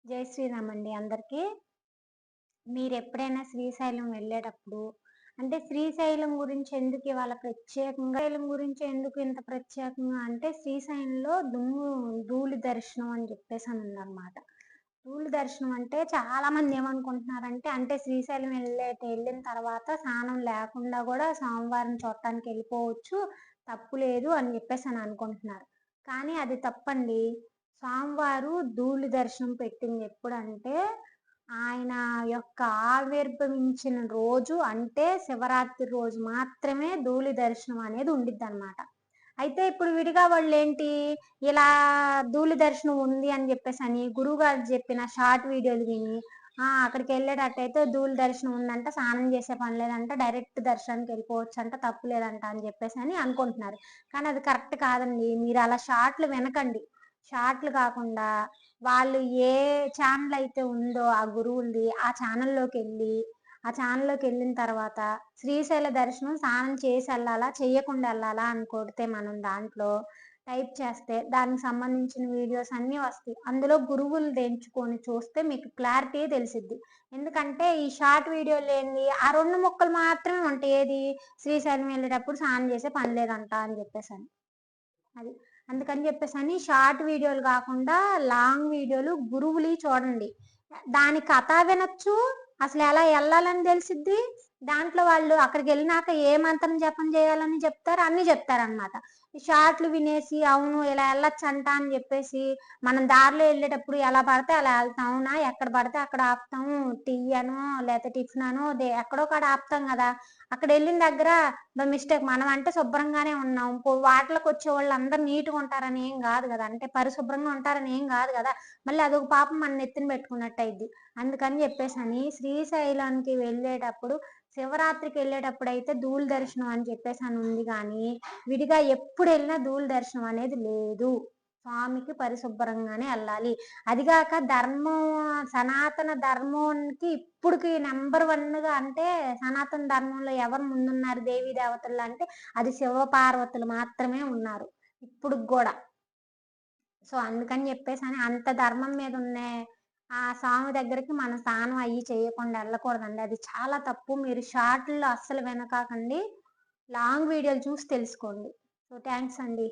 జై శ్రీరామ్ అండి అందరికీ. మీరెప్పుడైనా శ్రీశైలం వెళ్ళేటప్పుడు అంటే శ్రీశైలం గురించి ఎందుకు ఇవాళ ప్రత్యేకంగా శైలం గురించి ఎందుకు ఇంత ప్రత్యేకంగా అంటే శ్రీశైలంలో ధూళి దర్శనం అని చెప్పేసనుందనమాట. ధూళి దర్శనం అంటే చాలా మంది ఏమనుకుంటున్నారంటే అంటే శ్రీశైలం వెళ్ళిన తర్వాత స్నానం లేకుండా కూడా స్వామివారిని చూడటానికి వెళ్ళిపోవచ్చు, తప్పు లేదు అని చెప్పేసి అనుకుంటున్నారు. కానీ అది తప్పండి. స్వామివారు ధూళి దర్శనం పెట్టింది ఎప్పుడంటే ఆయన యొక్క ఆవిర్భవించిన రోజు అంటే శివరాత్రి రోజు మాత్రమే ధూళి దర్శనం అనేది ఉండిద్దనమాట. అయితే ఇప్పుడు విడిగా వాళ్ళేంటి ఇలా ధూళి దర్శనం ఉంది అని చెప్పేసని గురువుగారు చెప్పిన షార్ట్ వీడియోలు విని అక్కడికి వెళ్ళేటట్టయితే ధూళి దర్శనం ఉందంట, స్నానం చేసే పని లేదంట, డైరెక్ట్ దర్శనానికి వెళ్ళిపోవచ్చు అంట, తప్పు లేదంట అని చెప్పేసి అని అనుకుంటున్నారు. కానీ అది కరెక్ట్ కాదండి. మీరు అలా షార్ట్లు వినకండి. షార్ట్లు కాకుండా వాళ్ళు ఏ ఛానల్ అయితే ఉందో ఆ గురువులది ఆ ఛానల్లోకి వెళ్ళిన తర్వాత శ్రీశైల దర్శనం స్నానం చేసి వెళ్ళాలా చేయకుండా వెళ్ళాలా అని కొడితే మనం దాంట్లో టైప్ చేస్తే దానికి సంబంధించిన వీడియోస్ అన్నీ వస్తాయి. అందులో గురువులు ఎంచుకొని చూస్తే మీకు క్లారిటీ తెలిసిద్ది. ఎందుకంటే ఈ షార్ట్ వీడియోలు ఏంది ఆ 2 ముక్కలు మాత్రమే ఉంటాయి. ఏది శ్రీశైలం వెళ్ళేటప్పుడు స్నానం చేసే పని లేదంట అని చెప్పేసి అది అందుకని చెప్పేసి షార్ట్ వీడియోలు కాకుండా లాంగ్ వీడియోలు గురువులు చూడండి. దాని కథ వినొచ్చు, అసలు ఎలా వెళ్ళాలని తెలిసిద్ది. దాంట్లో వాళ్ళు అక్కడికి వెళ్ళినాక ఏ మంత్రం జపం చేయాలని చెప్తారు, అన్ని చెప్తారనమాట. ఈ షార్ట్లు వినేసి అవును ఇలా వెళ్ళొచ్చు అంట అని చెప్పేసి మనం దారిలో వెళ్ళేటప్పుడు ఎలా పడితే అలా వెళ్తాం. అవునా ఎక్కడ పడితే అక్కడ ఆపుతాము, టీ అనో లేకపోతే టిఫిన్ అనో ఎక్కడో కాడ ఆపుతాం కదా. అక్కడ వెళ్ళిన దగ్గర మిస్టేక్ మనం అంటే శుభ్రంగానే ఉన్నాం, వాటిలోకి వచ్చే వాళ్ళు అందరు నీట్గా ఉంటారని ఏం కాదు కదా, అంటే పరిశుభ్రంగా ఉంటారని ఏం కాదు కదా. మళ్ళీ అదొక పాపం మన నెత్తిన పెట్టుకున్నట్టు అయింది. అందుకని చెప్పేసి అని శ్రీశైలానికి వెళ్ళేటప్పుడు శివరాత్రికి వెళ్ళేటప్పుడు అయితే ధూళి దర్శనం అని చెప్పేసి అని ఉంది. కానీ విడిగా ఎప్పుడు వెళ్ళినా ధూళి దర్శనం అనేది లేదు. స్వామికి పరిశుభ్రంగానే వెళ్ళాలి. అదిగాక ధర్మం సనాతన ధర్మానికి ఇప్పుడుకి నెంబర్ 1గా అంటే సనాతన ధర్మంలో ఎవరు ముందున్నారు దేవీ దేవతలు అంటే అది శివ పార్వతులు మాత్రమే ఉన్నారు ఇప్పుడు కూడా. సో అందుకని చెప్పేసి అని అంత ధర్మం మీద ఉన్న ఆ స్వామి దగ్గరికి మనం స్నానం అయ్యి చేయకుండా వెళ్ళకూడదండి. అది చాలా తప్పు. మీరు షార్ట్లో అస్సలు వెనకాకండి, లాంగ్ వీడియోలు చూసి తెలుసుకోండి. సో థ్యాంక్స్ అండి.